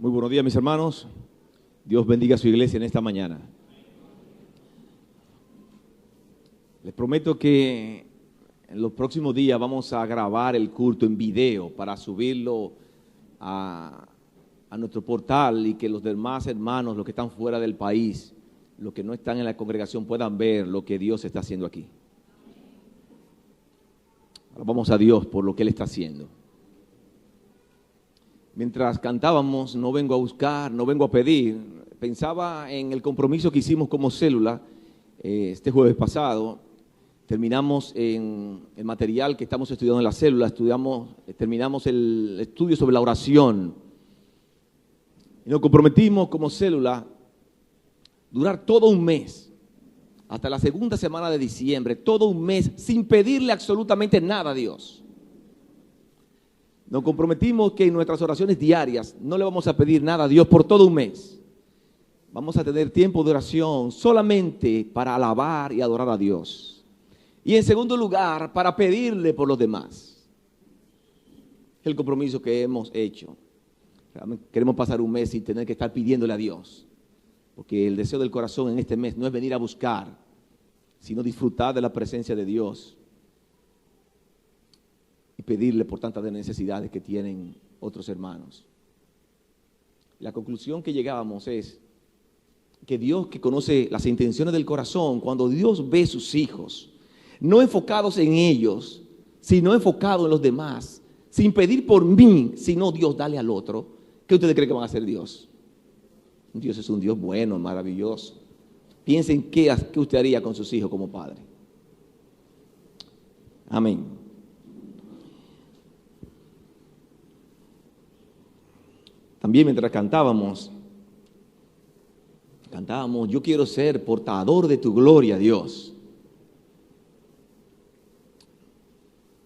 Muy buenos días, mis hermanos. Dios bendiga a su iglesia en esta mañana. Les prometo que en los próximos días vamos a grabar el culto en video para subirlo a nuestro portal y que los demás hermanos, los que están fuera del país, los que no están en la congregación, puedan ver lo que Dios está haciendo aquí. Alabamos a Dios por lo que Él está haciendo. Mientras cantábamos, no vengo a buscar, no vengo a pedir, pensaba en el compromiso que hicimos como célula este jueves pasado. Terminamos en el material que estamos estudiando en la célula, terminamos el estudio sobre la oración. Y nos comprometimos como célula durar todo un mes, hasta la segunda semana de diciembre, todo un mes, sin pedirle absolutamente nada a Dios. Nos comprometimos que en nuestras oraciones diarias no le vamos a pedir nada a Dios por todo un mes. Vamos a tener tiempo de oración solamente para alabar y adorar a Dios. Y en segundo lugar, para pedirle por los demás. Es el compromiso que hemos hecho. Queremos pasar un mes sin tener que estar pidiéndole a Dios. Porque el deseo del corazón en este mes no es venir a buscar, sino disfrutar de la presencia de Dios. Y pedirle por tantas necesidades que tienen otros hermanos. La conclusión que llegábamos es que Dios, que conoce las intenciones del corazón, cuando Dios ve sus hijos, no enfocados en ellos, sino enfocados en los demás, sin pedir por mí, sino Dios dale al otro, ¿qué ustedes creen que van a hacer Dios? Dios es un Dios bueno, maravilloso. Piensen qué usted haría con sus hijos como padre. Amén. También mientras cantábamos, yo quiero ser portador de tu gloria, Dios.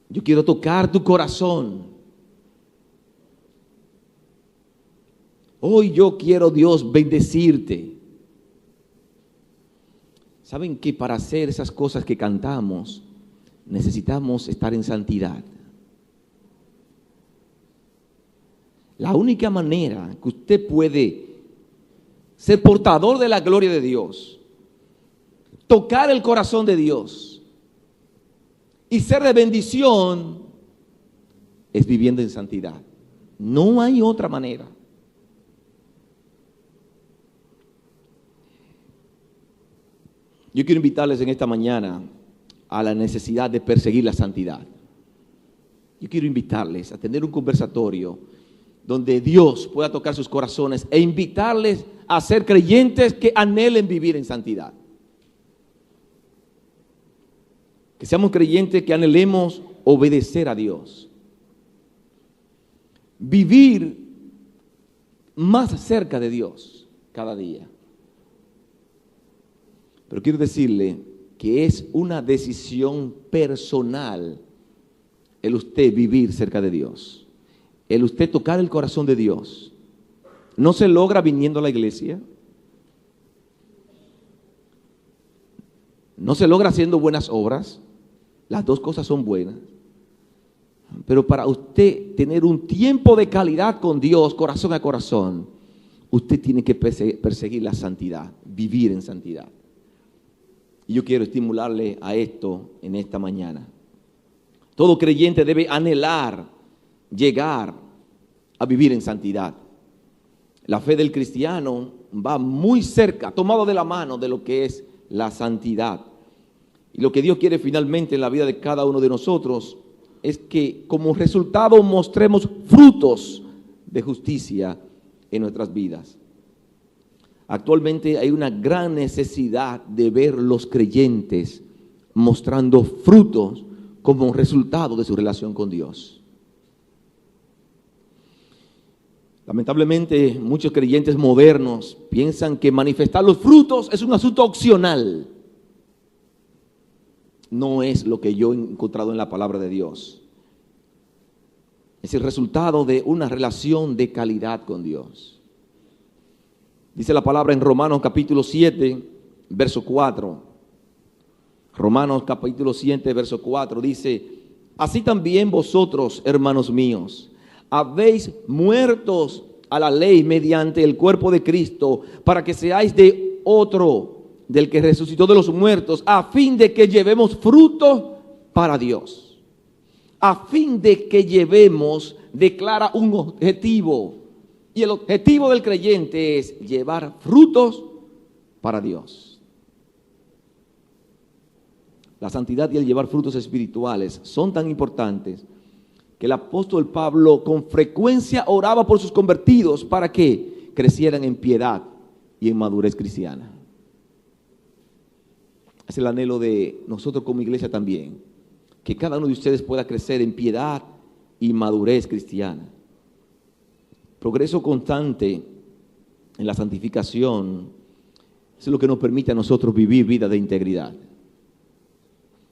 Yo quiero tocar tu corazón. Hoy yo quiero, Dios, bendecirte. ¿Saben que para hacer esas cosas que cantamos, necesitamos estar en santidad? La única manera que usted puede ser portador de la gloria de Dios, tocar el corazón de Dios y ser de bendición es viviendo en santidad. No hay otra manera. Yo quiero invitarles en esta mañana a la necesidad de perseguir la santidad. Yo quiero invitarles a tener un conversatorio donde Dios pueda tocar sus corazones e invitarles a ser creyentes que anhelen vivir en santidad. Que seamos creyentes que anhelemos obedecer a Dios. Vivir más cerca de Dios cada día. Pero quiero decirle que es una decisión personal el usted vivir cerca de Dios. El usted tocar el corazón de Dios. No se logra viniendo a la iglesia. No se logra haciendo buenas obras. Las dos cosas son buenas. Pero para usted tener un tiempo de calidad con Dios, corazón a corazón, usted tiene que perseguir la santidad, vivir en santidad. Y yo quiero estimularle a esto en esta mañana. Todo creyente debe anhelar llegar a vivir en santidad. La fe del cristiano va muy cerca, tomado de la mano de lo que es la santidad. Y lo que Dios quiere finalmente en la vida de cada uno de nosotros es que como resultado mostremos frutos de justicia en nuestras vidas. Actualmente hay una gran necesidad de ver los creyentes mostrando frutos como resultado de su relación con Dios. Lamentablemente, muchos creyentes modernos piensan que manifestar los frutos es un asunto opcional. No es lo que yo he encontrado en la palabra de Dios. Es el resultado de una relación de calidad con Dios. Dice la palabra en Romanos capítulo 7, verso 4. Romanos capítulo 7, verso 4 dice: así también vosotros, hermanos míos, habéis muertos a la ley mediante el cuerpo de Cristo, para que seáis de otro, del que resucitó de los muertos, a fin de que llevemos fruto para Dios. A fin de que llevemos, declara un objetivo. Y el objetivo del creyente es llevar frutos para Dios. La santidad y el llevar frutos espirituales son tan importantes que el apóstol Pablo con frecuencia oraba por sus convertidos para que crecieran en piedad y en madurez cristiana. Es el anhelo de nosotros como iglesia también, que cada uno de ustedes pueda crecer en piedad y madurez cristiana. Progreso constante en la santificación es lo que nos permite a nosotros vivir vida de integridad.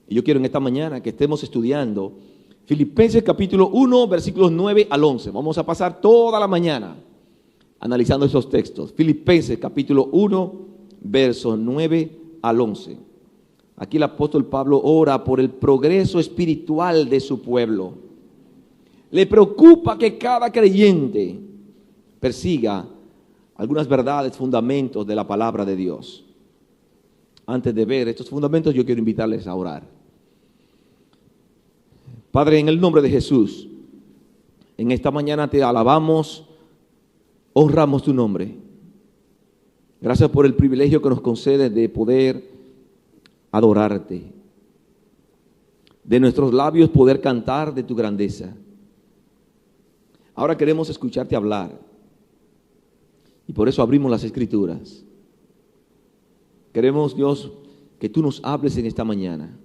Y yo quiero en esta mañana que estemos estudiando Filipenses capítulo 1, versículos 9 al 11. Vamos a pasar toda la mañana analizando esos textos. Filipenses capítulo 1, versos 9 al 11. Aquí el apóstol Pablo ora por el progreso espiritual de su pueblo. Le preocupa que cada creyente persiga algunas verdades, fundamentos de la palabra de Dios. Antes de ver estos fundamentos, yo quiero invitarles a orar. Padre, en el nombre de Jesús, en esta mañana te alabamos, honramos tu nombre. Gracias por el privilegio que nos concede de poder adorarte, de nuestros labios poder cantar de tu grandeza. Ahora queremos escucharte hablar y por eso abrimos las Escrituras. Queremos, Dios, que tú nos hables en esta mañana.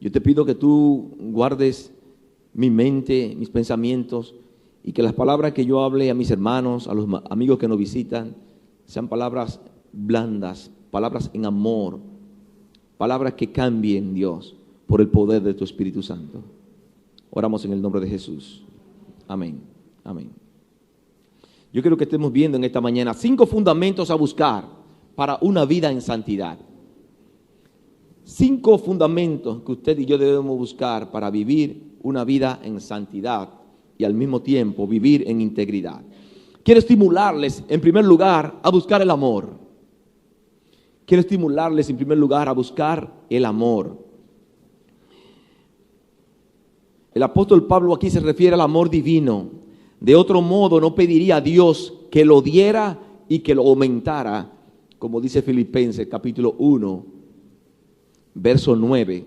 Yo te pido que tú guardes mi mente, mis pensamientos, y que las palabras que yo hable a mis hermanos, a los amigos que nos visitan, sean palabras blandas, palabras en amor, palabras que cambien, Dios, por el poder de tu Espíritu Santo. Oramos en el nombre de Jesús. Amén. Amén. Yo quiero que estemos viendo en esta mañana 5 fundamentos a buscar para una vida en santidad. 5 fundamentos que usted y yo debemos buscar para vivir una vida en santidad y al mismo tiempo vivir en integridad. Quiero estimularles en primer lugar a buscar el amor. Quiero estimularles en primer lugar a buscar el amor. El apóstol Pablo aquí se refiere al amor divino. De otro modo no pediría a Dios que lo diera y que lo aumentara, como dice Filipenses capítulo 1, verso 9,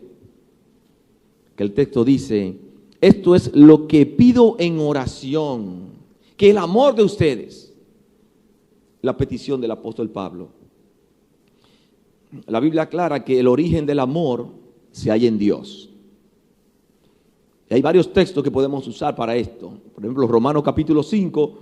que el texto dice: esto es lo que pido en oración, que el amor de ustedes, la petición del apóstol Pablo. La Biblia aclara que el origen del amor se halla en Dios. Y hay varios textos que podemos usar para esto. Por ejemplo, Romanos capítulo 5,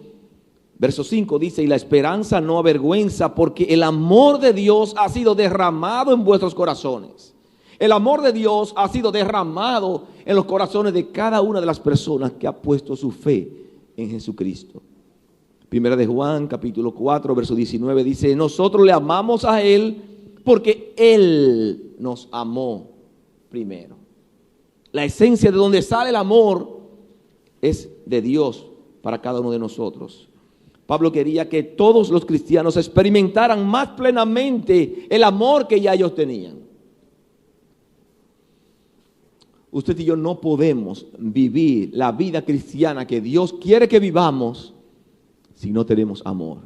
verso 5 dice: y la esperanza no avergüenza, porque el amor de Dios ha sido derramado en vuestros corazones. El amor de Dios ha sido derramado en los corazones de cada una de las personas que ha puesto su fe en Jesucristo. Primera de Juan, capítulo 4, verso 19 dice: nosotros le amamos a Él porque Él nos amó primero. La esencia de donde sale el amor es de Dios para cada uno de nosotros. Pablo quería que todos los cristianos experimentaran más plenamente el amor que ya ellos tenían. Usted y yo no podemos vivir la vida cristiana que Dios quiere que vivamos si no tenemos amor.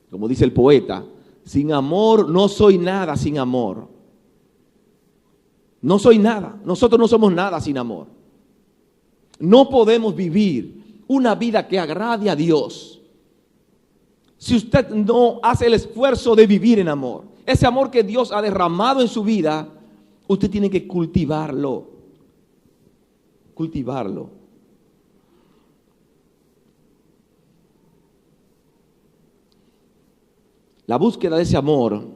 Como dice el poeta, sin amor no soy nada sin amor. No soy nada, nosotros no somos nada sin amor. No podemos vivir una vida que agrade a Dios si usted no hace el esfuerzo de vivir en amor. Ese amor que Dios ha derramado en su vida, usted tiene que cultivarlo. Cultivarlo. La búsqueda de ese amor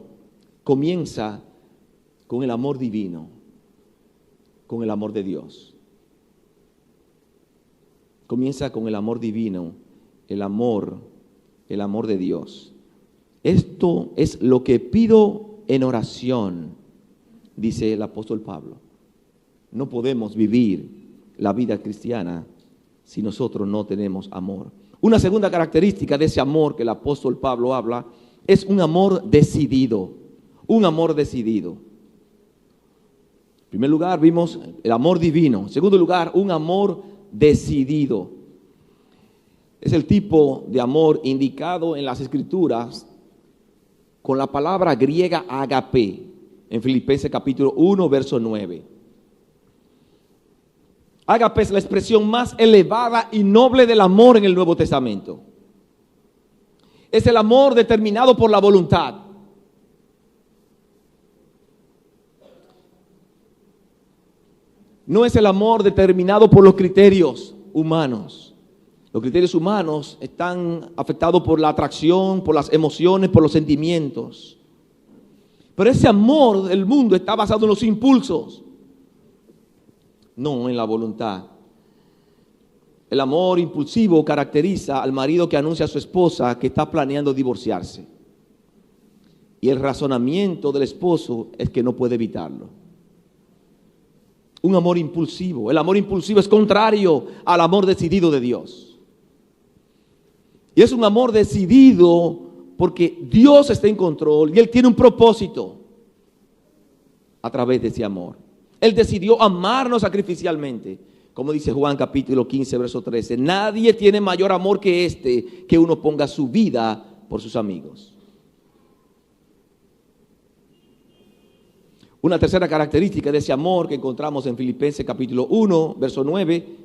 comienza con el amor divino, con el amor de Dios. Comienza con el amor divino, el amor de Dios. Esto es lo que pido en oración, dice el apóstol Pablo. No podemos vivir la vida cristiana si nosotros no tenemos amor. Una segunda característica de ese amor que el apóstol Pablo habla es un amor decidido. Un amor decidido. En primer lugar, vimos el amor divino. En segundo lugar, un amor decidido. Es el tipo de amor indicado en las Escrituras con la palabra griega agape, en Filipenses capítulo 1, verso 9. Agape es la expresión más elevada y noble del amor en el Nuevo Testamento. Es el amor determinado por la voluntad. No es el amor determinado por los criterios humanos. Los criterios humanos están afectados por la atracción, por las emociones, por los sentimientos. Pero ese amor del mundo está basado en los impulsos, no en la voluntad. El amor impulsivo caracteriza al marido que anuncia a su esposa que está planeando divorciarse. Y el razonamiento del esposo es que no puede evitarlo. Un amor impulsivo. El amor impulsivo es contrario al amor decidido de Dios. Y es un amor decidido porque Dios está en control y Él tiene un propósito a través de ese amor. Él decidió amarnos sacrificialmente. Como dice Juan capítulo 15, verso 13. Nadie tiene mayor amor que este, que uno ponga su vida por sus amigos. Una tercera característica de ese amor que encontramos en Filipenses capítulo 1, verso 9,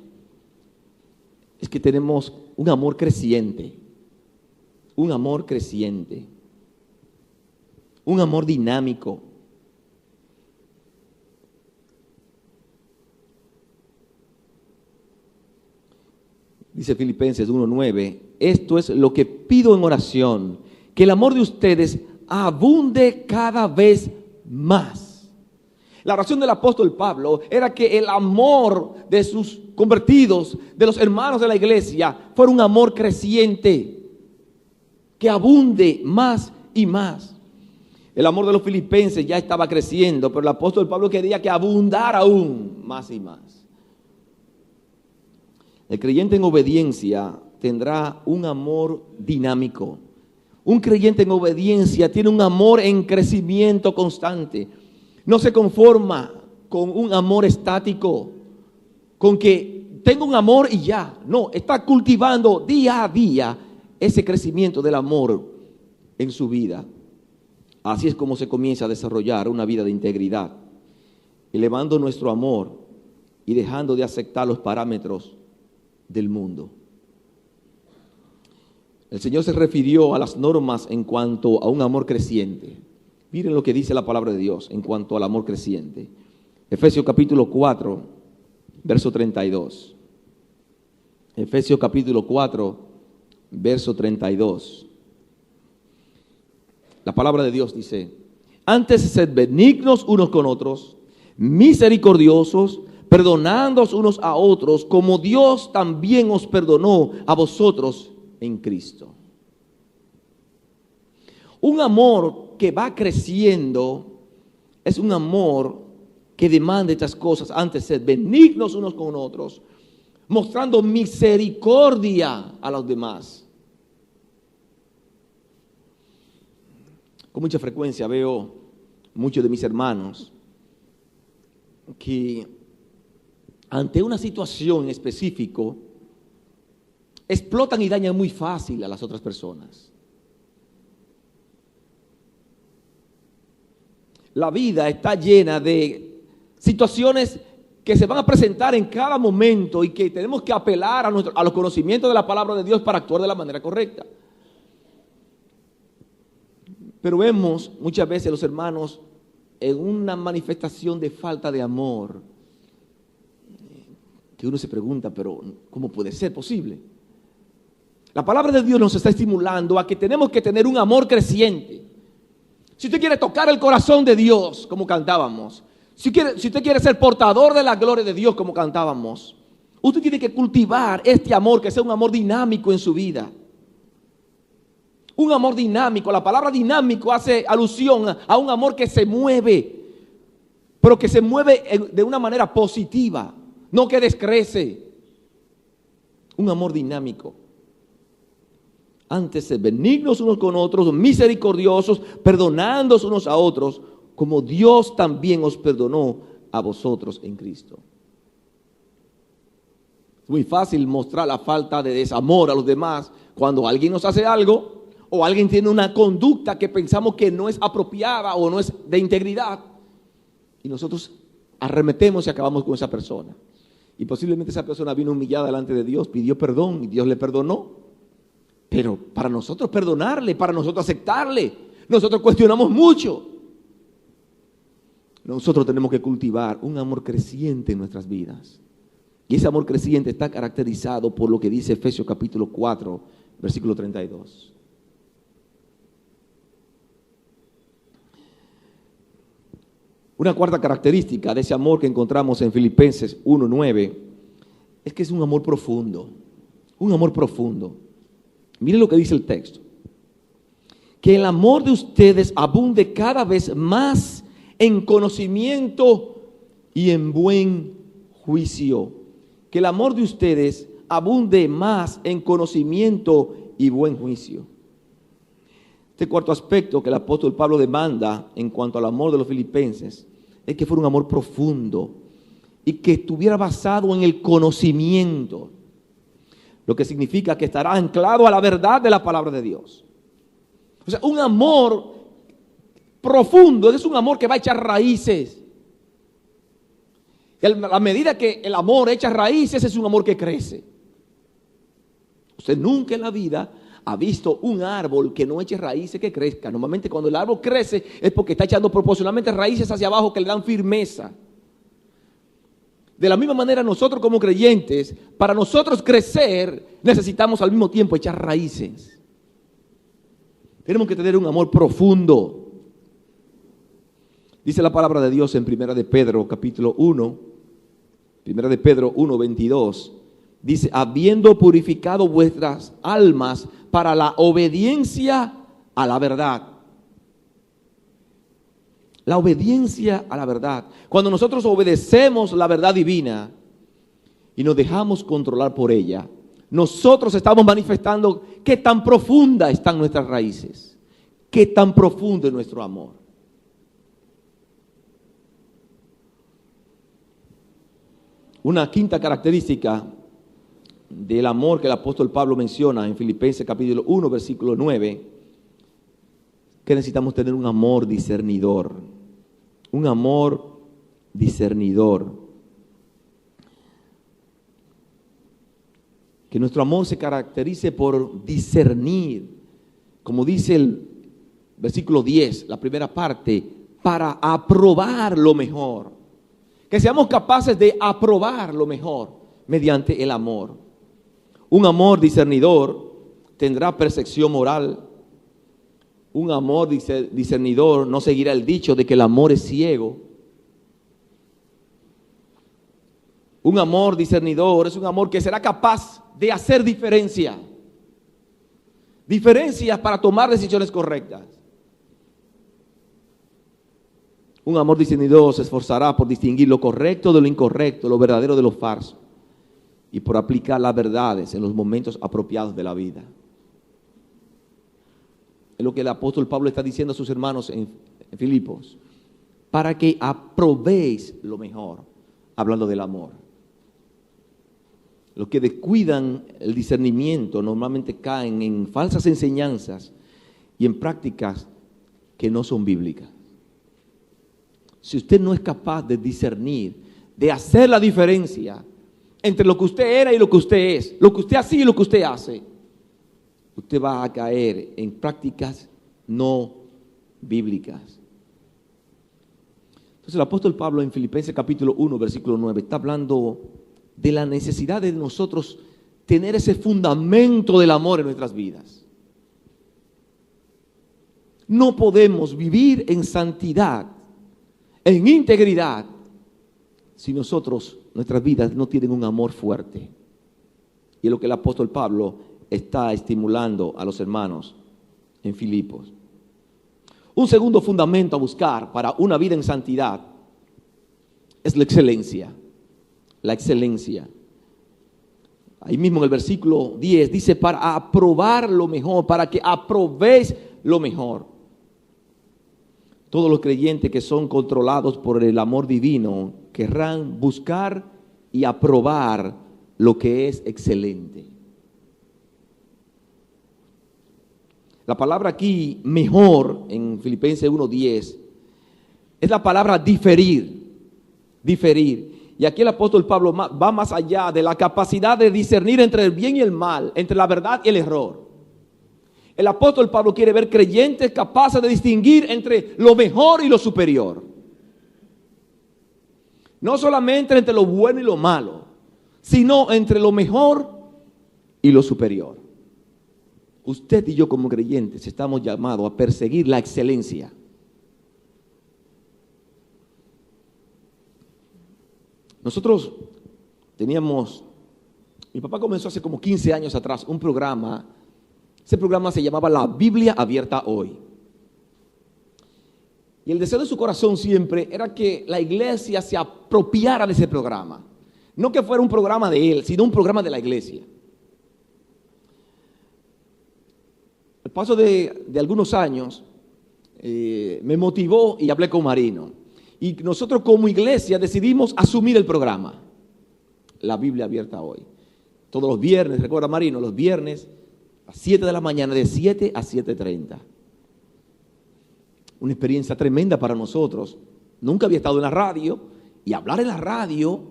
es que tenemos un amor creciente. Un amor creciente. Un amor dinámico. Dice Filipenses 1:9, esto es lo que pido en oración, que el amor de ustedes abunde cada vez más. La oración del apóstol Pablo era que el amor de sus convertidos, de los hermanos de la iglesia, fuera un amor creciente, que abunde más y más. El amor de los filipenses ya estaba creciendo, pero el apóstol Pablo quería que abundara aún más y más. El creyente en obediencia tendrá un amor dinámico. Un creyente en obediencia tiene un amor en crecimiento constante. No se conforma con un amor estático, con que tengo un amor y ya. No, está cultivando día a día ese crecimiento del amor en su vida. Así es como se comienza a desarrollar una vida de integridad, elevando nuestro amor y dejando de aceptar los parámetros del mundo. El Señor se refirió a las normas en cuanto a un amor creciente. Miren lo que dice la palabra de Dios en cuanto al amor creciente. Efesios capítulo 4, verso 32. Efesios capítulo 4, verso 32. La palabra de Dios dice: antes sed benignos unos con otros, misericordiosos, perdonándoos unos a otros, como Dios también os perdonó a vosotros en Cristo. Un amor que va creciendo es un amor que demanda estas cosas. Antes, sed benignos unos con otros, mostrando misericordia a los demás. Con mucha frecuencia veo muchos de mis hermanos que ante una situación específica explotan y dañan muy fácil a las otras personas. La vida está llena de situaciones que se van a presentar en cada momento y que tenemos que apelar a los conocimientos de la palabra de Dios para actuar de la manera correcta. Pero vemos muchas veces a los hermanos en una manifestación de falta de amor, que uno se pregunta, pero ¿cómo puede ser posible? La palabra de Dios nos está estimulando a que tenemos que tener un amor creciente. Si usted quiere tocar el corazón de Dios, como cantábamos, si usted quiere ser portador de la gloria de Dios, como cantábamos, usted tiene que cultivar este amor, que sea un amor dinámico en su vida. Un amor dinámico. La palabra dinámico hace alusión a un amor que se mueve, pero que se mueve de una manera positiva, no que descrece. Un amor dinámico. Antes ser benignos unos con otros, misericordiosos, perdonándoos unos a otros, como Dios también os perdonó a vosotros en Cristo. Es muy fácil mostrar la falta de desamor a los demás cuando alguien nos hace algo o alguien tiene una conducta que pensamos que no es apropiada o no es de integridad. Y nosotros arremetemos y acabamos con esa persona. Y posiblemente esa persona vino humillada delante de Dios, pidió perdón y Dios le perdonó. Pero para nosotros perdonarle, para nosotros aceptarle, nosotros cuestionamos mucho. Nosotros tenemos que cultivar un amor creciente en nuestras vidas. Y ese amor creciente está caracterizado por lo que dice Efesios capítulo 4, versículo 32. Una cuarta característica de ese amor que encontramos en Filipenses 1:9 es que es un amor profundo. Un amor profundo. Miren lo que dice el texto. Que el amor de ustedes abunde cada vez más en conocimiento y en buen juicio. Que el amor de ustedes abunde más en conocimiento y buen juicio. Este cuarto aspecto que el apóstol Pablo demanda en cuanto al amor de los filipenses es que fuera un amor profundo y que estuviera basado en el conocimiento. Lo que significa que estará anclado a la verdad de la palabra de Dios. O sea, un amor profundo es un amor que va a echar raíces. Y a medida que el amor echa raíces, es un amor que crece. Usted nunca en la vida ha visto un árbol que no eche raíces que crezca. Normalmente cuando el árbol crece es porque está echando proporcionalmente raíces hacia abajo que le dan firmeza. De la misma manera nosotros como creyentes, para nosotros crecer, necesitamos al mismo tiempo echar raíces. Tenemos que tener un amor profundo. Dice la palabra de Dios en Primera de Pedro capítulo 1, Primera de Pedro 1:22. Dice, habiendo purificado vuestras almas para la obediencia a la verdad. La obediencia a la verdad. Cuando nosotros obedecemos la verdad divina y nos dejamos controlar por ella, nosotros estamos manifestando qué tan profunda están nuestras raíces, qué tan profundo es nuestro amor. Una quinta característica del amor que el apóstol Pablo menciona en Filipenses capítulo 1, versículo 9, que necesitamos tener un amor discernidor. Un amor discernidor. Que nuestro amor se caracterice por discernir, como dice el versículo 10, la primera parte, para aprobar lo mejor. Que seamos capaces de aprobar lo mejor mediante el amor. Un amor discernidor tendrá percepción moral. Un amor discernidor no seguirá el dicho de que el amor es ciego. Un amor discernidor es un amor que será capaz de hacer diferencias para tomar decisiones correctas. Un amor discernidor se esforzará por distinguir lo correcto de lo incorrecto, lo verdadero de lo falso, y por aplicar las verdades en los momentos apropiados de la vida. Es lo que el apóstol Pablo está diciendo a sus hermanos en Filipos, para que aprobéis lo mejor, hablando del amor. Los que descuidan el discernimiento normalmente caen en falsas enseñanzas y en prácticas que no son bíblicas. Si usted no es capaz de discernir, de hacer la diferencia entre lo que usted era y lo que usted es, lo que usted hacía y lo que usted hace, usted va a caer en prácticas no bíblicas. Entonces el apóstol Pablo en Filipenses capítulo 1, versículo 9, está hablando de la necesidad de nosotros tener ese fundamento del amor en nuestras vidas. No podemos vivir en santidad, en integridad, si nuestras vidas no tienen un amor fuerte. Y es lo que el apóstol Pablo está estimulando a los hermanos en Filipos. Un segundo fundamento a buscar para una vida en santidad es la excelencia. La excelencia. ahí mismo en el versículo 10, dice para aprobar lo mejor, para que aprobéis lo mejor. Todos los creyentes que son controlados por el amor divino querrán buscar y aprobar lo que es excelente. La palabra aquí, mejor, en Filipenses 1:10, es la palabra diferir, diferir. Y aquí el apóstol Pablo va más allá de la capacidad de discernir entre el bien y el mal, entre la verdad y el error. El apóstol Pablo quiere ver creyentes capaces de distinguir entre lo mejor y lo superior. No solamente entre lo bueno y lo malo, sino entre lo mejor y lo superior. Usted y yo como creyentes estamos llamados a perseguir la excelencia. Nosotros mi papá comenzó hace como 15 años atrás un programa. Ese programa se llamaba La Biblia Abierta Hoy. Y el deseo de su corazón siempre era que la iglesia se apropiara de ese programa. No que fuera un programa de él, sino un programa de la iglesia. Al paso de algunos años, me motivó y hablé con Marino. Y nosotros como iglesia decidimos asumir el programa, La Biblia Abierta Hoy. Todos los viernes, recuerda Marino, los viernes a 7 de la mañana, de 7 a 7:30. Una experiencia tremenda para nosotros. Nunca había estado en la radio y hablar en la radio,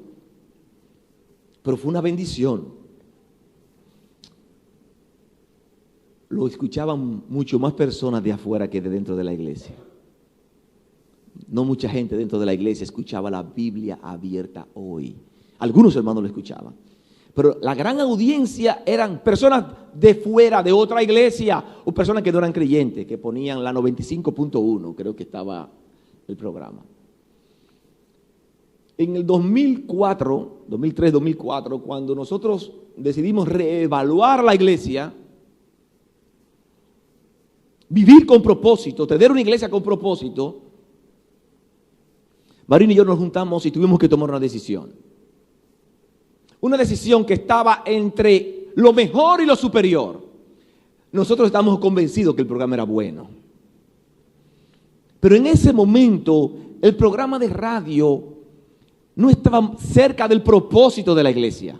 pero fue una bendición. Lo escuchaban mucho más personas de afuera que de dentro de la iglesia. No mucha gente dentro de la iglesia escuchaba la Biblia Abierta Hoy. Algunos hermanos lo escuchaban. Pero la gran audiencia eran personas de fuera, de otra iglesia, o personas que no eran creyentes, que ponían la 95.1, creo que estaba el programa. En el 2003-2004, cuando nosotros decidimos reevaluar la iglesia, vivir con propósito, tener una iglesia con propósito, Marino y yo nos juntamos y tuvimos que tomar una decisión. Una decisión que estaba entre lo mejor y lo superior. Nosotros estábamos convencidos que el programa era bueno. Pero en ese momento, el programa de radio no estaba cerca del propósito de la iglesia.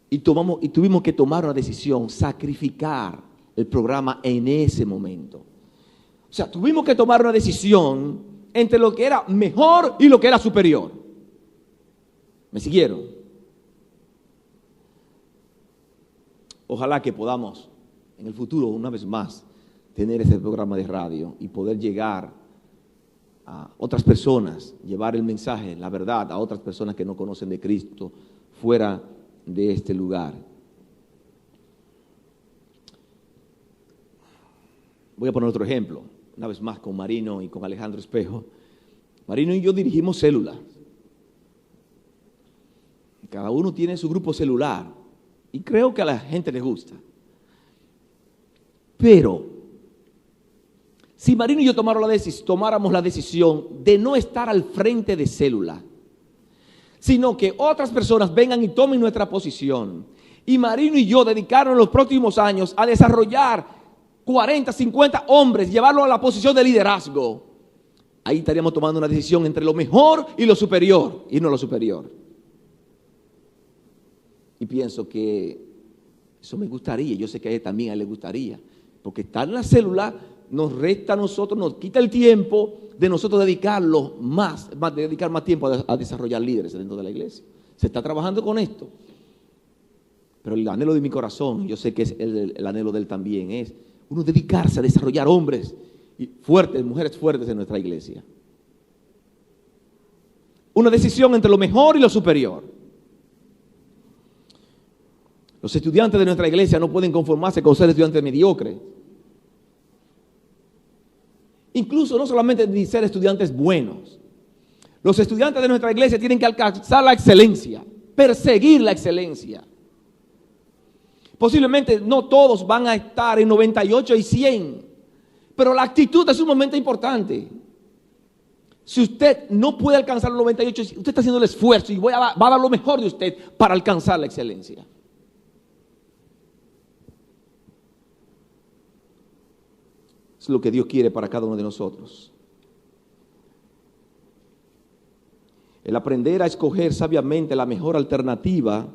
Y tuvimos que tomar una decisión, sacrificar el programa en ese momento. O sea, tuvimos que tomar una decisión entre lo que era mejor y lo que era superior. ¿Me siguieron? Ojalá que podamos en el futuro, una vez más, tener ese programa de radio y poder llegar a otras personas, llevar el mensaje, la verdad, a otras personas que no conocen de Cristo fuera de este lugar. Voy a poner otro ejemplo, una vez más con Marino y con Alejandro Espejo. Marino y yo dirigimos células. Cada uno tiene su grupo celular. Y creo que a la gente le gusta. Pero, si Marino y yo tomáramos la decisión de no estar al frente de célula, sino que otras personas vengan y tomen nuestra posición, y Marino y yo dedicaron los próximos años a desarrollar 40, 50 hombres, llevarlos a la posición de liderazgo, ahí estaríamos tomando una decisión entre lo mejor y lo superior, y no lo superior. Y pienso que eso me gustaría, yo sé que a él también le gustaría, porque estar en la célula nos resta a nosotros, nos quita el tiempo de nosotros dedicar más tiempo a desarrollar líderes dentro de la iglesia. Se está trabajando con esto. Pero el anhelo de mi corazón, yo sé que es el anhelo de él también, es uno dedicarse a desarrollar hombres fuertes, mujeres fuertes en nuestra iglesia. Una decisión entre lo mejor y lo superior. Los estudiantes de nuestra iglesia no pueden conformarse con ser estudiantes mediocres. Incluso no solamente ni ser estudiantes buenos. Los estudiantes de nuestra iglesia tienen que alcanzar la excelencia, perseguir la excelencia. Posiblemente no todos van a estar en 98 y 100, pero la actitud es sumamente importante. Si usted no puede alcanzar los 98, usted está haciendo el esfuerzo y va a dar lo mejor de usted para alcanzar la excelencia. Es lo que Dios quiere para cada uno de nosotros. El aprender a escoger sabiamente la mejor alternativa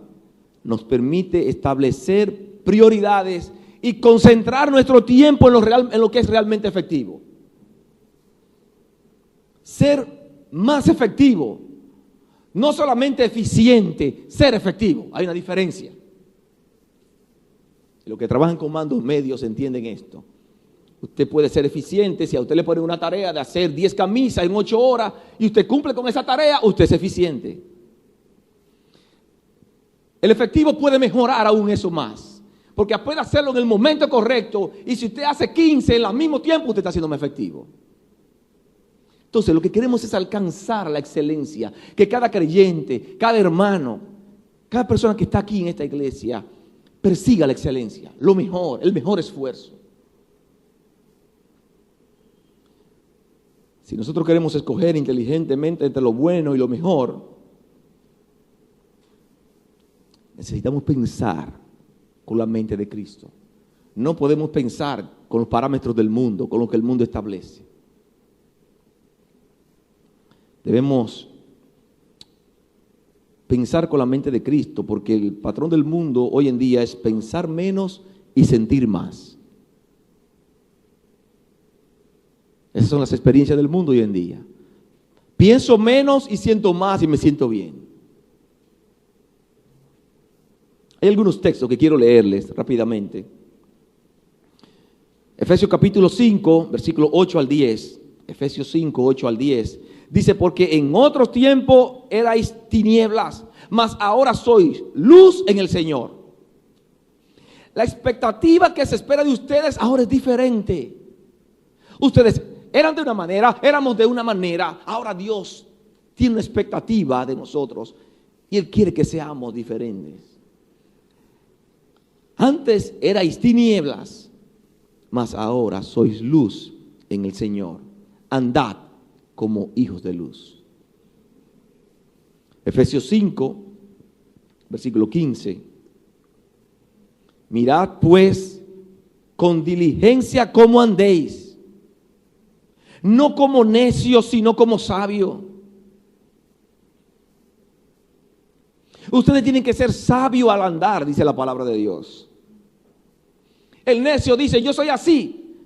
nos permite establecer prioridades y concentrar nuestro tiempo en lo que es realmente efectivo. Ser más efectivo, no solamente eficiente, ser efectivo. Hay una diferencia. Los que trabajan con mandos medios entienden esto. Usted puede ser eficiente si a usted le ponen una tarea de hacer 10 camisas en 8 horas y usted cumple con esa tarea, usted es eficiente. El efectivo puede mejorar aún eso más, porque puede hacerlo en el momento correcto y si usted hace 15 en el mismo tiempo, usted está siendo más efectivo. Entonces, lo que queremos es alcanzar la excelencia, que cada creyente, cada hermano, cada persona que está aquí en esta iglesia persiga la excelencia, lo mejor, el mejor esfuerzo. Si nosotros queremos escoger inteligentemente entre lo bueno y lo mejor, necesitamos pensar con la mente de Cristo. No podemos pensar con los parámetros del mundo, con lo que el mundo establece. Debemos pensar con la mente de Cristo, porque el patrón del mundo hoy en día es pensar menos y sentir más. Esas son las experiencias del mundo hoy en día. Pienso menos y siento más y me siento bien. Hay algunos textos que quiero leerles rápidamente. Efesios capítulo 5, versículo 8 al 10. Efesios 5, 8 al 10. Dice, porque en otros tiempos erais tinieblas, mas ahora sois luz en el Señor. La expectativa que se espera de ustedes ahora es diferente. Ustedes eran de una manera, éramos de una manera. Ahora Dios tiene una expectativa de nosotros y Él quiere que seamos diferentes. Antes erais tinieblas, mas ahora sois luz en el Señor. Andad como hijos de luz. Efesios 5, versículo 15. Mirad pues con diligencia cómo andéis, no como necios, sino como sabios. Ustedes tienen que ser sabios al andar, dice la palabra de Dios. El necio dice, yo soy así.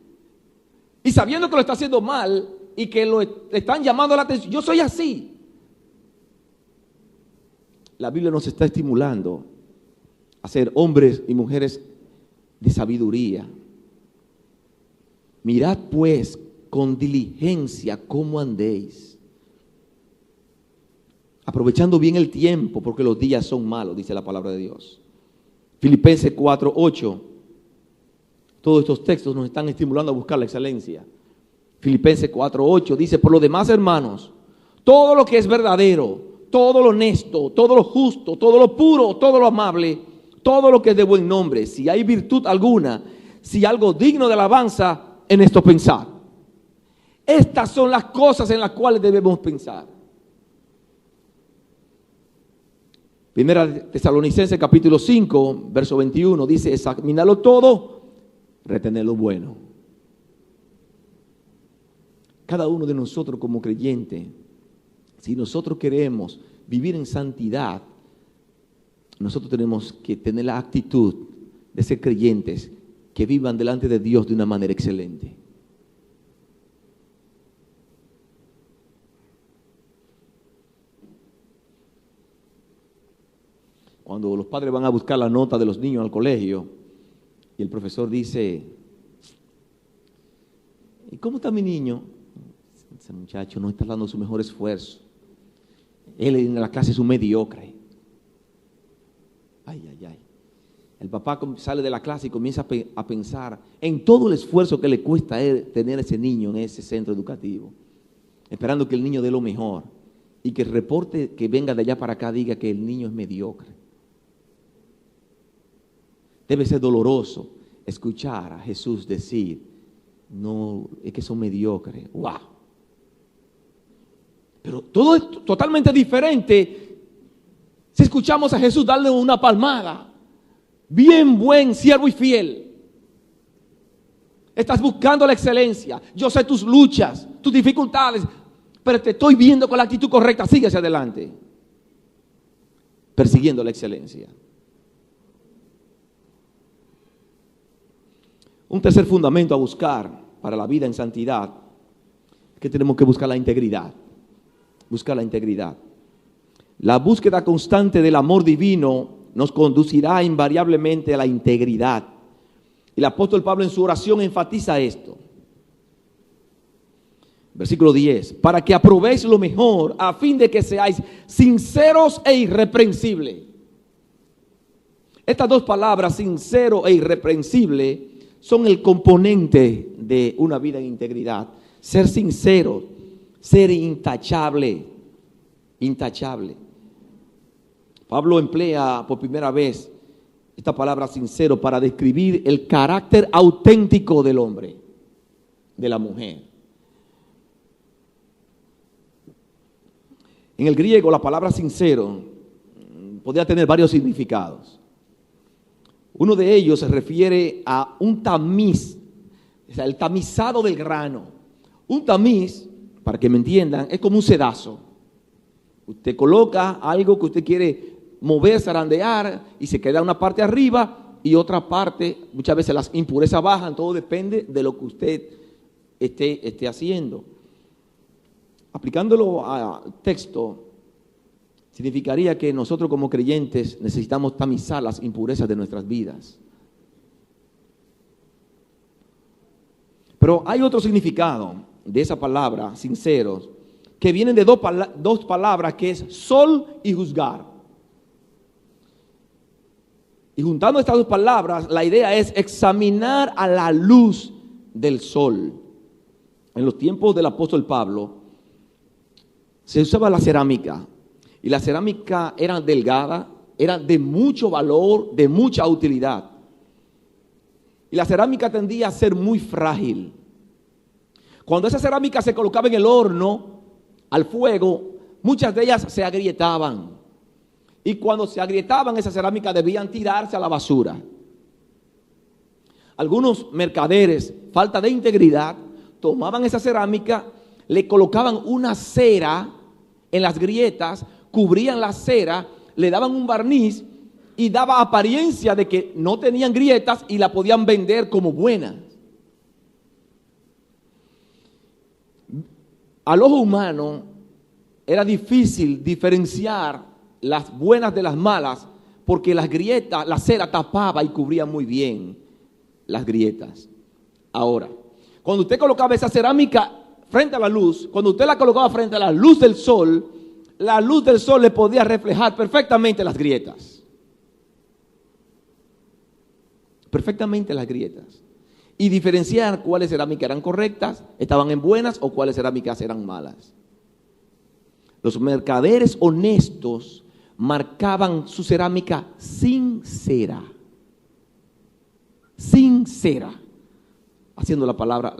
Y sabiendo que lo está haciendo mal y que le están llamando la atención, yo soy así. La Biblia nos está estimulando a ser hombres y mujeres de sabiduría. Mirad pues con diligencia cómo andéis, aprovechando bien el tiempo, porque los días son malos, dice la palabra de Dios. Filipenses 4, 8. Todos estos textos nos están estimulando a buscar la excelencia. Filipenses 4, 8 dice, por lo demás, hermanos, todo lo que es verdadero, todo lo honesto, todo lo justo, todo lo puro, todo lo amable, todo lo que es de buen nombre, si hay virtud alguna, si algo digno de alabanza, en esto pensar. Estas son las cosas en las cuales debemos pensar. Primera Tesalonicenses capítulo 5, verso 21 dice, examinarlo todo, retener lo bueno. Cada uno de nosotros como creyente, si nosotros queremos vivir en santidad, nosotros tenemos que tener la actitud de ser creyentes que vivan delante de Dios de una manera excelente. Cuando los padres van a buscar la nota de los niños al colegio y el profesor dice, ¿y cómo está mi niño? Ese muchacho no está dando su mejor esfuerzo. Él en la clase es un mediocre. Ay, ay, ay. El papá sale de la clase y comienza a pensar en todo el esfuerzo que le cuesta a él tener a ese niño en ese centro educativo, esperando que el niño dé lo mejor y que el reporte que venga de allá para acá diga que el niño es mediocre. Debe ser doloroso escuchar a Jesús decir, no, es que son mediocres. ¡Wow! Pero todo es totalmente diferente si escuchamos a Jesús darle una palmada. Bien, buen siervo y fiel. Estás buscando la excelencia. Yo sé tus luchas, tus dificultades, pero te estoy viendo con la actitud correcta. Sigue hacia adelante, persiguiendo la excelencia. Un tercer fundamento a buscar para la vida en santidad, que tenemos que buscar la integridad. Buscar la integridad. La búsqueda constante del amor divino nos conducirá invariablemente a la integridad. El apóstol Pablo en su oración enfatiza esto. Versículo 10. Para que aprobéis lo mejor, a fin de que seáis sinceros e irreprensibles. Estas dos palabras, sincero e irreprensible, son el componente de una vida en integridad. Ser sincero, ser intachable, intachable. Pablo emplea por primera vez esta palabra sincero para describir el carácter auténtico del hombre, de la mujer. En el griego la palabra sincero podría tener varios significados. Uno de ellos se refiere a un tamiz, o sea, el tamizado del grano. Un tamiz, para que me entiendan, es como un sedazo. Usted coloca algo que usted quiere mover, zarandear, y se queda una parte arriba y otra parte, muchas veces las impurezas bajan, todo depende de lo que usted esté haciendo. Aplicándolo al texto, significaría que nosotros como creyentes necesitamos tamizar las impurezas de nuestras vidas. Pero hay otro significado de esa palabra, sinceros, que vienen de dos palabras, que es sol y juzgar. Y juntando estas dos palabras, la idea es examinar a la luz del sol. En los tiempos del apóstol Pablo, se usaba la cerámica. Y la cerámica era delgada, era de mucho valor, de mucha utilidad. Y la cerámica tendía a ser muy frágil. Cuando esa cerámica se colocaba en el horno, al fuego, muchas de ellas se agrietaban. Y cuando se agrietaban, esa cerámica debían tirarse a la basura. Algunos mercaderes, falta de integridad, tomaban esa cerámica, le colocaban una cera en las grietas, cubrían la cera, le daban un barniz y daba apariencia de que no tenían grietas y la podían vender como buena. Al ojo humano era difícil diferenciar las buenas de las malas, porque las grietas, la cera tapaba y cubría muy bien las grietas. Ahora, cuando usted colocaba esa cerámica frente a la luz, cuando usted la colocaba frente a la luz del sol le podía reflejar perfectamente las grietas. Perfectamente las grietas. Y diferenciar cuáles cerámicas eran correctas, estaban en buenas, o cuáles cerámicas eran malas. Los mercaderes honestos marcaban su cerámica sincera. Sincera. Haciendo la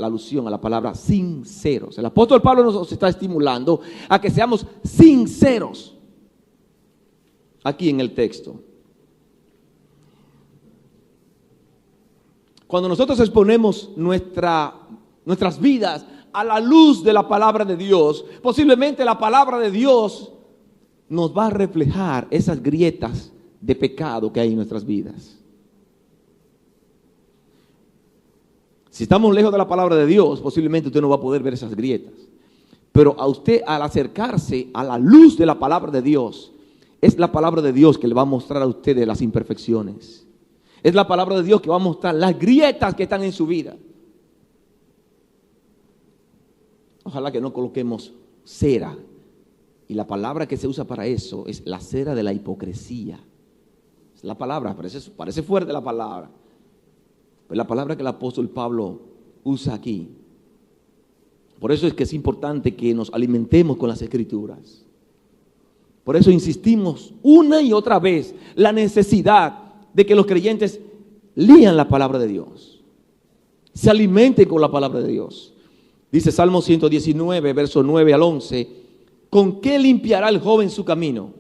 alusión a la palabra sinceros. El apóstol Pablo nos está estimulando a que seamos sinceros aquí en el texto. Cuando nosotros exponemos nuestras vidas a la luz de la palabra de Dios, posiblemente la palabra de Dios nos va a reflejar esas grietas de pecado que hay en nuestras vidas. Si estamos lejos de la palabra de Dios, posiblemente usted no va a poder ver esas grietas. Pero a usted, al acercarse a la luz de la palabra de Dios, es la palabra de Dios que le va a mostrar a usted las imperfecciones. Es la palabra de Dios que va a mostrar las grietas que están en su vida. Ojalá que no coloquemos cera. Y la palabra que se usa para eso es la cera de la hipocresía. Es la palabra, parece fuerte la palabra. Pero la palabra que el apóstol Pablo usa aquí. Por eso es que es importante que nos alimentemos con las Escrituras. Por eso insistimos una y otra vez la necesidad de que los creyentes lean la palabra de Dios, se alimenten con la palabra de Dios. Dice Salmo 119, versos 9 al 11, ¿Con qué limpiará el joven su camino?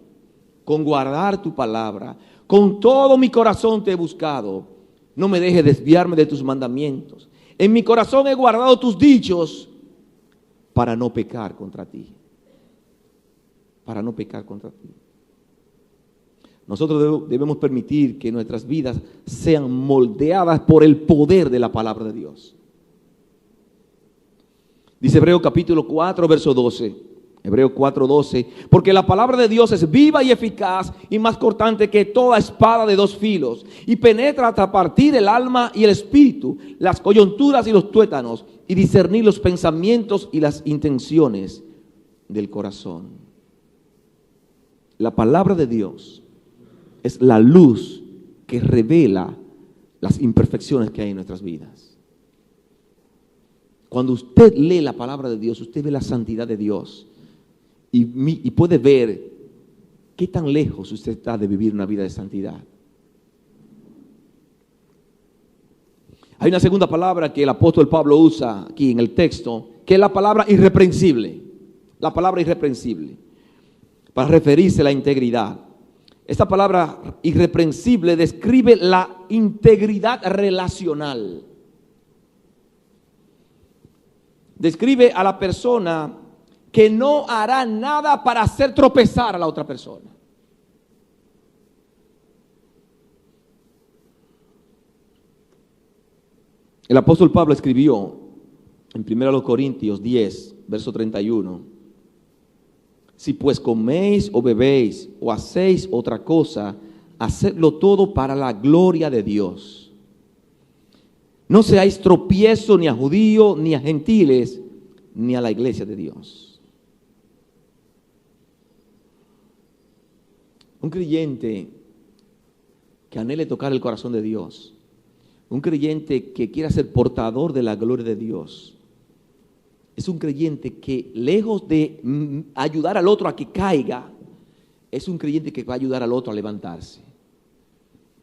Con guardar tu palabra. Con todo mi corazón te he buscado. No me dejes desviarme de tus mandamientos. En mi corazón he guardado tus dichos para no pecar contra ti. Para no pecar contra ti. Nosotros debemos permitir que nuestras vidas sean moldeadas por el poder de la palabra de Dios. Dice Hebreos capítulo 4, verso 12. Hebreos 4, 12. Porque la palabra de Dios es viva y eficaz y más cortante que toda espada de dos filos. Y penetra hasta partir el alma y el espíritu, las coyunturas y los tuétanos, y discernir los pensamientos y las intenciones del corazón. La palabra de Dios es la luz que revela las imperfecciones que hay en nuestras vidas. Cuando usted lee la palabra de Dios, usted ve la santidad de Dios y puede ver qué tan lejos usted está de vivir una vida de santidad. Hay una segunda palabra que el apóstol Pablo usa aquí en el texto, que es la palabra irreprensible. La palabra irreprensible, para referirse a la integridad. Esta palabra irreprensible describe la integridad relacional. Describe a la persona que no hará nada para hacer tropezar a la otra persona. El apóstol Pablo escribió en 1 Corintios 10, verso 31. Si pues coméis o bebéis o hacéis otra cosa, hacedlo todo para la gloria de Dios. No seáis tropiezo ni a judíos, ni a gentiles, ni a la iglesia de Dios. Un creyente que anhele tocar el corazón de Dios, un creyente que quiera ser portador de la gloria de Dios, es un creyente que lejos de ayudar al otro a que caiga, es un creyente que va a ayudar al otro a levantarse.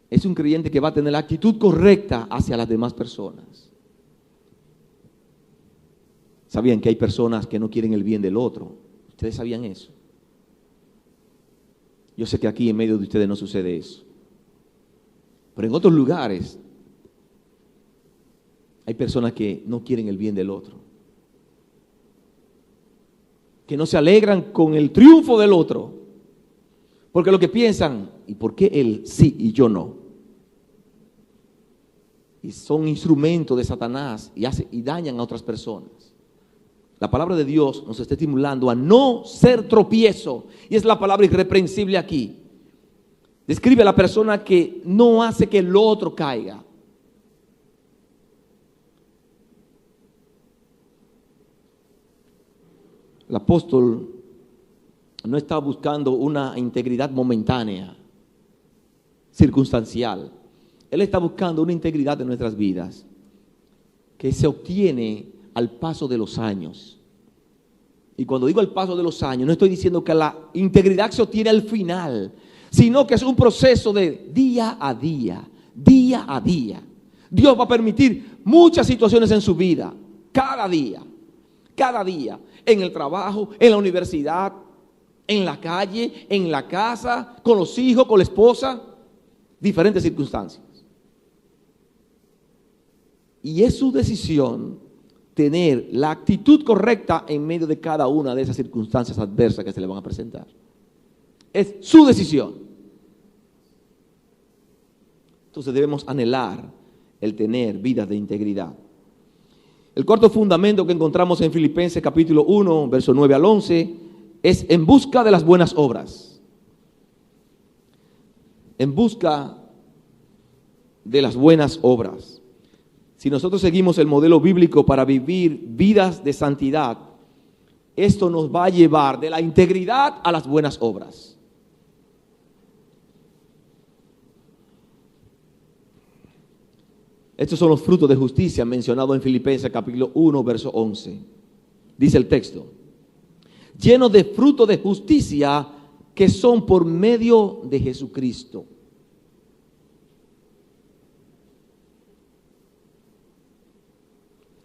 Es un creyente que va a tener la actitud correcta hacia las demás personas. ¿Sabían que hay personas que no quieren el bien del otro? ¿Ustedes sabían eso? Yo sé que aquí en medio de ustedes no sucede eso. Pero en otros lugares hay personas que no quieren el bien del otro, que no se alegran con el triunfo del otro, porque lo que piensan, ¿y por qué él sí y yo no? Y son instrumentos de Satanás y dañan a otras personas. La palabra de Dios nos está estimulando a no ser tropiezo, y es la palabra irreprensible aquí. Describe a la persona que no hace que el otro caiga. El apóstol no está buscando una integridad momentánea, circunstancial. Él está buscando una integridad de nuestras vidas que se obtiene al paso de los años. Y cuando digo al paso de los años, no estoy diciendo que la integridad se obtiene al final, sino que es un proceso de día a día, día a día. Dios va a permitir muchas situaciones en su vida, cada día, en el trabajo, en la universidad, en la calle, en la casa, con los hijos, con la esposa, diferentes circunstancias. Y es su decisión tener la actitud correcta en medio de cada una de esas circunstancias adversas que se le van a presentar. Es su decisión. Entonces debemos anhelar el tener vidas de integridad. El cuarto fundamento que encontramos en Filipenses capítulo 1, verso 9 al 11, es en busca de las buenas obras. En busca de las buenas obras. Si nosotros seguimos el modelo bíblico para vivir vidas de santidad, esto nos va a llevar de la integridad a las buenas obras. Estos son los frutos de justicia mencionados en Filipenses capítulo 1, verso 11. Dice el texto: llenos de frutos de justicia que son por medio de Jesucristo.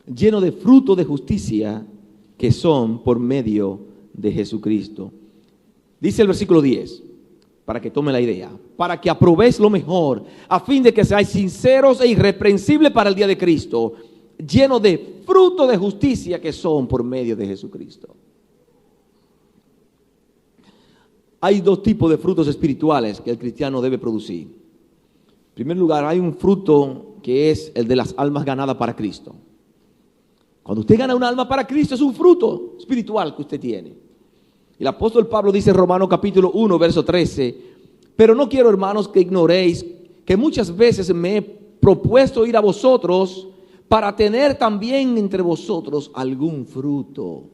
Llenos de frutos de justicia que son por medio de Jesucristo. Dice el versículo 10, para que tome la idea, para que aprobéis lo mejor, a fin de que seáis sinceros e irreprensibles para el día de Cristo, llenos de fruto de justicia que son por medio de Jesucristo. Hay dos tipos de frutos espirituales que el cristiano debe producir. En primer lugar, hay un fruto que es el de las almas ganadas para Cristo. Cuando usted gana un alma para Cristo, es un fruto espiritual que usted tiene. El apóstol Pablo dice en Romanos capítulo 1, verso 13, pero no quiero, hermanos, que ignoréis que muchas veces me he propuesto ir a vosotros para tener también entre vosotros algún fruto.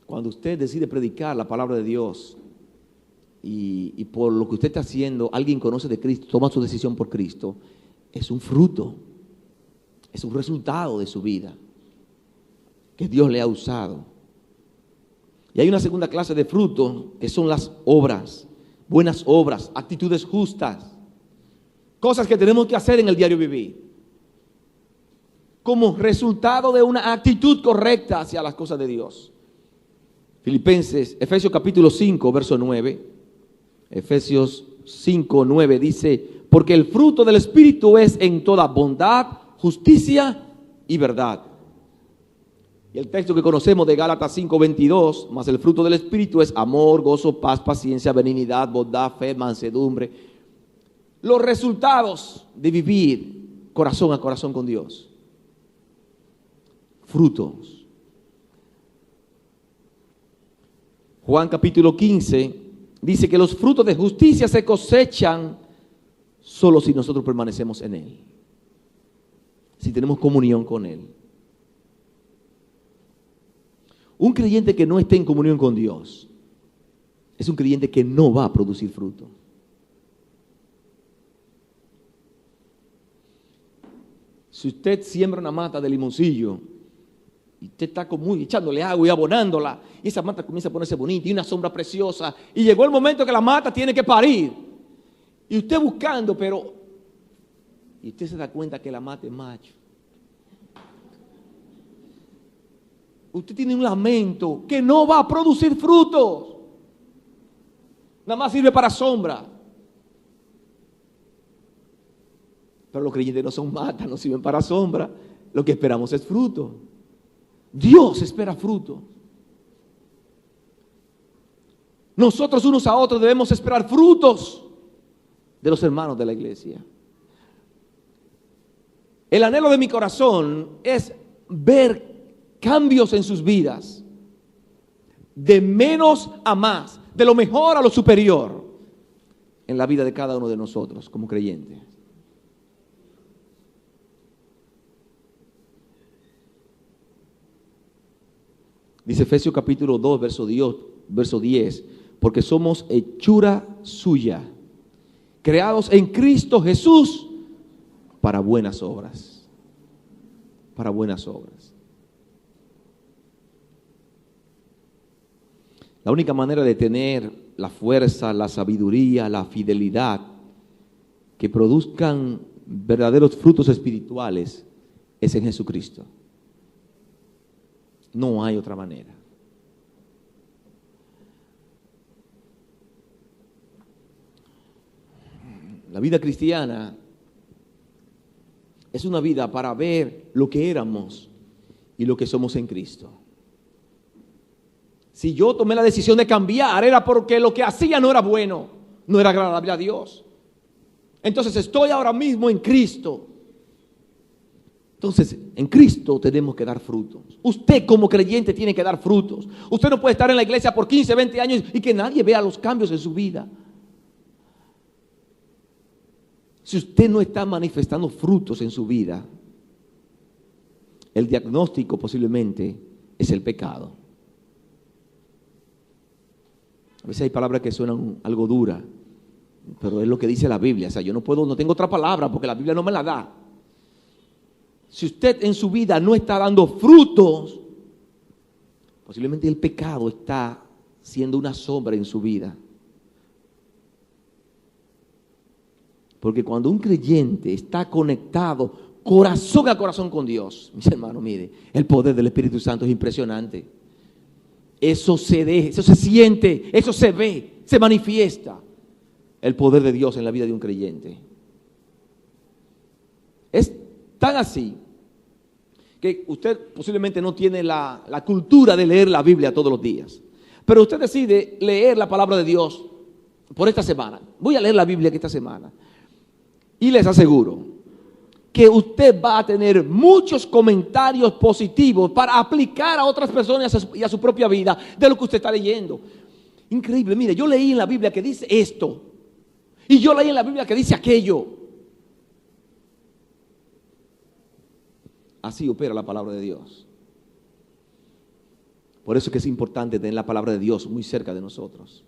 Cuando usted decide predicar la palabra de Dios y por lo que usted está haciendo, alguien conoce de Cristo, toma su decisión por Cristo, es un fruto, es un resultado de su vida que Dios le ha usado. Y hay una segunda clase de fruto que son las obras, buenas obras, actitudes justas, cosas que tenemos que hacer en el diario vivir, como resultado de una actitud correcta hacia las cosas de Dios. Efesios capítulo 5, verso 9, Efesios 5, 9 dice, porque el fruto del Espíritu es en toda bondad, justicia y verdad. Y el texto que conocemos de Gálatas 5, 22, más el fruto del Espíritu es amor, gozo, paz, paciencia, benignidad, bondad, fe, mansedumbre. Los resultados de vivir corazón a corazón con Dios. Frutos. Juan capítulo 15 dice que los frutos de justicia se cosechan solo si nosotros permanecemos en Él, si tenemos comunión con Él. Un creyente que no esté en comunión con Dios es un creyente que no va a producir fruto. Si usted siembra una mata de limoncillo y usted está echándole agua y abonándola, y esa mata comienza a ponerse bonita y una sombra preciosa, y llegó el momento que la mata tiene que parir, y usted buscando, y usted se da cuenta que la mata es macho. Usted tiene un lamento que no va a producir frutos. Nada más sirve para sombra. Pero los creyentes no son matas, no sirven para sombra. Lo que esperamos es fruto. Dios espera fruto. Nosotros unos a otros debemos esperar frutos de los hermanos de la iglesia. El anhelo de mi corazón es ver cambios en sus vidas, de menos a más, de lo mejor a lo superior, en la vida de cada uno de nosotros como creyentes. Dice Efesios capítulo 2, verso 10, porque somos hechura suya, creados en Cristo Jesús para buenas obras. Para buenas obras. La única manera de tener la fuerza, la sabiduría, la fidelidad que produzcan verdaderos frutos espirituales es en Jesucristo. No hay otra manera. La vida cristiana es una vida para ver lo que éramos y lo que somos en Cristo. Si yo tomé la decisión de cambiar, era porque lo que hacía no era bueno, no era agradable a Dios. Entonces estoy ahora mismo en Cristo. Entonces, en Cristo tenemos que dar frutos. Usted como creyente tiene que dar frutos. Usted no puede estar en la iglesia por 15, 20 años y que nadie vea los cambios en su vida. Si usted no está manifestando frutos en su vida, el diagnóstico posiblemente es el pecado. A veces hay palabras que suenan algo duras, pero es lo que dice la Biblia. O sea, yo no tengo otra palabra porque la Biblia no me la da. Si usted en su vida no está dando frutos, posiblemente el pecado está siendo una sombra en su vida. Porque cuando un creyente está conectado corazón a corazón con Dios, mis hermanos, mire, el poder del Espíritu Santo es impresionante. Eso se ve, eso se siente, eso se ve, se manifiesta. El poder de Dios en la vida de un creyente. Es tan así que usted posiblemente no tiene la cultura de leer la Biblia todos los días. Pero usted decide leer la palabra de Dios por esta semana. Voy a leer la Biblia esta semana. Y les aseguro que usted va a tener muchos comentarios positivos para aplicar a otras personas y a su propia vida de lo que usted está leyendo. Increíble, mire, yo leí en la Biblia que dice esto, y yo leí en la Biblia que dice aquello. Así opera la palabra de Dios. Por eso es que es importante tener la palabra de Dios muy cerca de nosotros.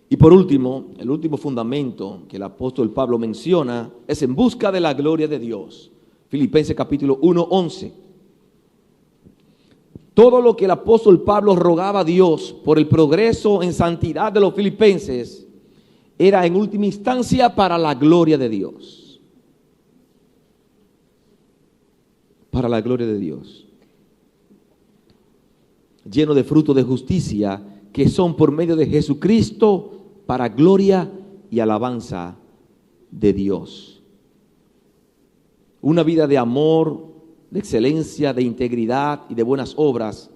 Y por último, el último fundamento que el apóstol Pablo menciona es en busca de la gloria de Dios. Filipenses capítulo 1:11. Todo lo que el apóstol Pablo rogaba a Dios por el progreso en santidad de los filipenses era en última instancia para la gloria de Dios. Para la gloria de Dios. Lleno de fruto de justicia que son por medio de Jesucristo para gloria y alabanza de Dios. Una vida de amor, de excelencia, de integridad y de buenas obras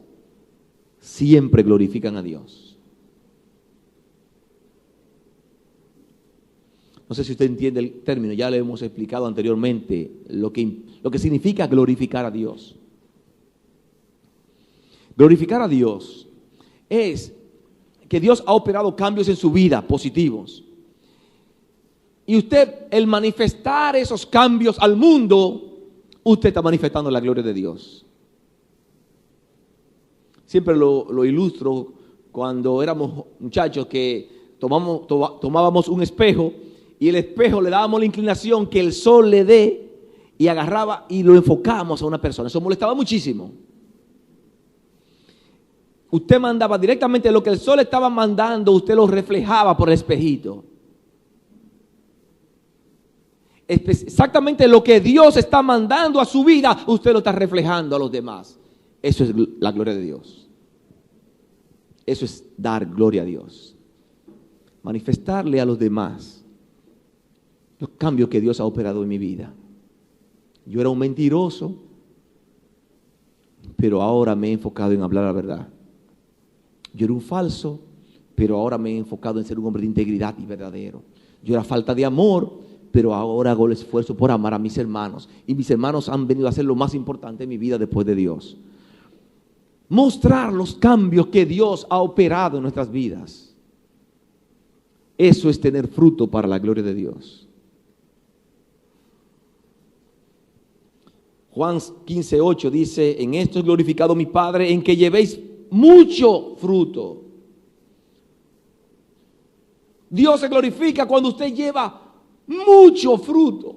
siempre glorifican a Dios. No sé si usted entiende el término, ya le hemos explicado anteriormente lo que significa glorificar a Dios. Glorificar a Dios es que Dios ha operado cambios en su vida positivos. Y usted, el manifestar esos cambios al mundo, usted está manifestando la gloria de Dios. Siempre lo ilustro cuando éramos muchachos que tomábamos un espejo y el espejo le dábamos la inclinación que el sol le dé y agarraba y lo enfocábamos a una persona. Eso molestaba muchísimo. Usted mandaba directamente lo que el sol estaba mandando, usted lo reflejaba por el espejito. Exactamente lo que Dios está mandando a su vida, usted lo está reflejando a los demás. Eso es la gloria de Dios. Eso es dar gloria a Dios. Manifestarle a los demás los cambios que Dios ha operado en mi vida. Yo era un mentiroso, pero ahora me he enfocado en hablar la verdad. Yo era un falso, pero ahora me he enfocado en ser un hombre de integridad y verdadero. Yo era falta de amor, pero ahora hago el esfuerzo por amar a mis hermanos. Y mis hermanos han venido a ser lo más importante en mi vida después de Dios. Mostrar los cambios que Dios ha operado en nuestras vidas. Eso es tener fruto para la gloria de Dios. Juan 15:8 dice, en esto es glorificado mi Padre, en que llevéis mucho fruto. Dios se glorifica cuando usted lleva mucho fruto.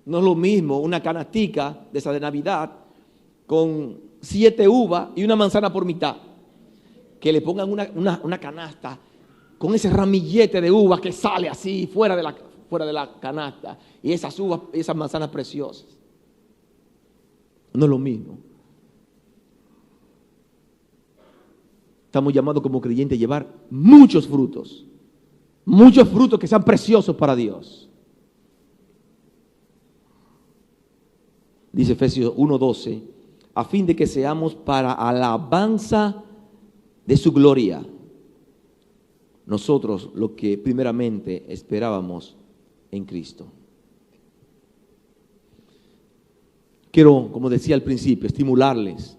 No es lo mismo una canastica de esa de Navidad con 7 uvas y una manzana por mitad, que le pongan una canasta con ese ramillete de uvas que sale así fuera de la canasta y esas uvas, esas manzanas preciosas. No es lo mismo. Estamos llamados como creyentes a llevar muchos frutos que sean preciosos para Dios. Dice Efesios 1:12, a fin de que seamos para alabanza de su gloria, nosotros lo que primeramente esperábamos en Cristo. Quiero, como decía al principio, estimularles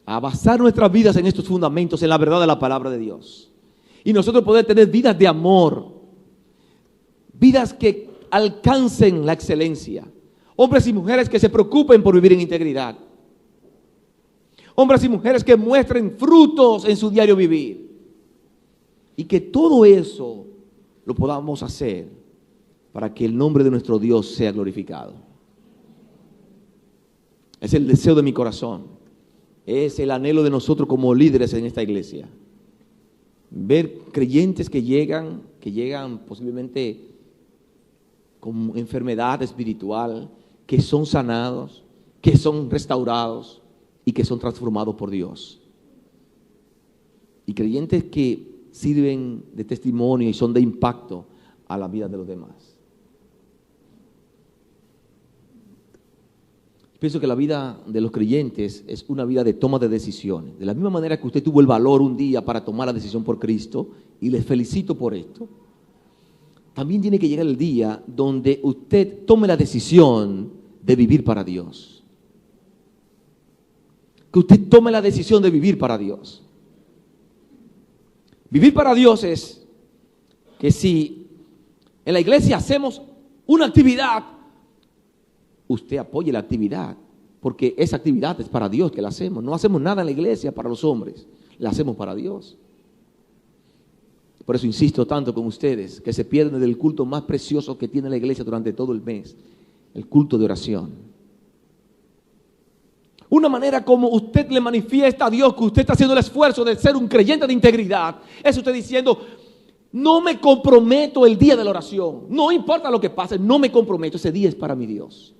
a basar nuestras vidas en estos fundamentos, en la verdad de la palabra de Dios. Y nosotros poder tener vidas de amor, vidas que alcancen la excelencia. Hombres y mujeres que se preocupen por vivir en integridad. Hombres y mujeres que muestren frutos en su diario vivir. Y que todo eso lo podamos hacer para que el nombre de nuestro Dios sea glorificado. Es el deseo de mi corazón. Es el anhelo de nosotros como líderes en esta iglesia. Ver creyentes que llegan posiblemente con enfermedad espiritual, que son sanados, que son restaurados y que son transformados por Dios. Y creyentes que sirven de testimonio y son de impacto a la vida de los demás. Pienso que la vida de los creyentes es una vida de toma de decisiones. De la misma manera que usted tuvo el valor un día para tomar la decisión por Cristo, y les felicito por esto, también tiene que llegar el día donde usted tome la decisión de vivir para Dios. Que usted tome la decisión de vivir para Dios. Vivir para Dios es que si en la iglesia hacemos una actividad, usted apoye la actividad, porque esa actividad es para Dios que la hacemos. No hacemos nada en la iglesia para los hombres, la hacemos para Dios. Por eso insisto tanto con ustedes, que se pierden del culto más precioso que tiene la iglesia durante todo el mes, el culto de oración. Una manera como usted le manifiesta a Dios que usted está haciendo el esfuerzo de ser un creyente de integridad, es usted diciendo: no me comprometo el día de la oración, no importa lo que pase, no me comprometo, ese día es para mi Dios.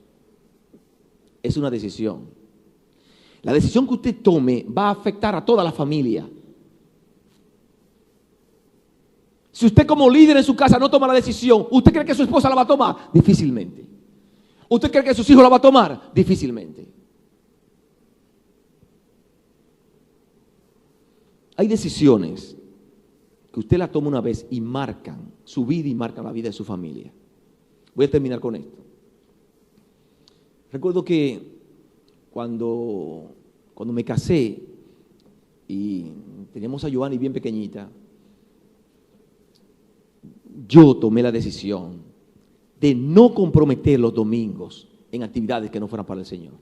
Es una decisión. La decisión que usted tome va a afectar a toda la familia. Si usted como líder en su casa no toma la decisión, ¿usted cree que su esposa la va a tomar? Difícilmente. ¿Usted cree que sus hijos la va a tomar? Difícilmente. Hay decisiones que usted la toma una vez y marcan su vida y marcan la vida de su familia. Voy a terminar con esto. Recuerdo que cuando me casé y teníamos a Giovanni bien pequeñita, yo tomé la decisión de no comprometer los domingos en actividades que no fueran para el Señor.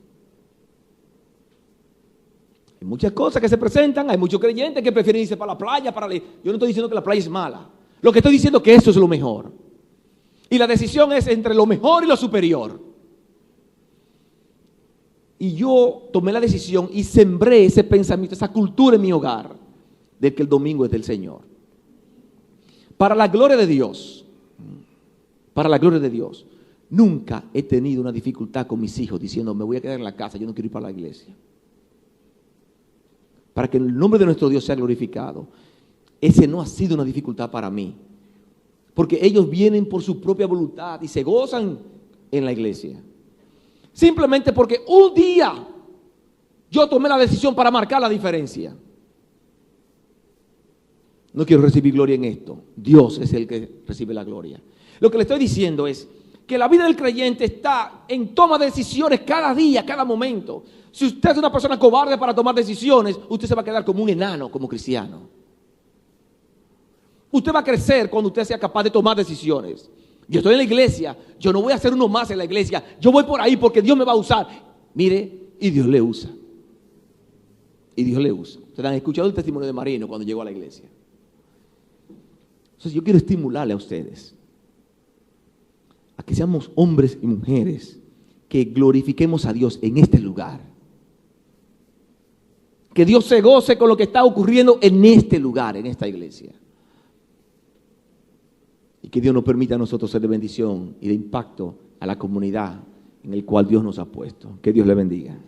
Hay muchas cosas que se presentan, hay muchos creyentes que prefieren irse para la playa, Yo no estoy diciendo que la playa es mala. Lo que estoy diciendo es que eso es lo mejor. Y la decisión es entre lo mejor y lo superior. Y yo tomé la decisión y sembré ese pensamiento, esa cultura en mi hogar, de que el domingo es del Señor. Para la gloria de Dios, nunca he tenido una dificultad con mis hijos diciendo: me voy a quedar en la casa, yo no quiero ir para la iglesia. Para que el nombre de nuestro Dios sea glorificado. Ese no ha sido una dificultad para mí, porque ellos vienen por su propia voluntad y se gozan en la iglesia. Simplemente porque un día yo tomé la decisión para marcar la diferencia. No quiero recibir gloria en esto. Dios es el que recibe la gloria. Lo que le estoy diciendo es que la vida del creyente está en toma de decisiones cada día, cada momento. Si usted es una persona cobarde para tomar decisiones, usted se va a quedar como un enano, como cristiano. Usted va a crecer cuando usted sea capaz de tomar decisiones. Yo estoy en la iglesia, yo no voy a ser uno más en la iglesia, yo voy por ahí porque Dios me va a usar. Mire, y Dios le usa. Y Dios le usa. Ustedes han escuchado el testimonio de Marino cuando llegó a la iglesia. Entonces yo quiero estimularle a ustedes a que seamos hombres y mujeres que glorifiquemos a Dios en este lugar. Que Dios se goce con lo que está ocurriendo en este lugar, en esta iglesia. Y que Dios nos permita a nosotros ser de bendición y de impacto a la comunidad en el cual Dios nos ha puesto. Que Dios le bendiga.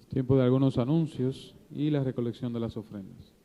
Tiempo de algunos anuncios y la recolección de las ofrendas.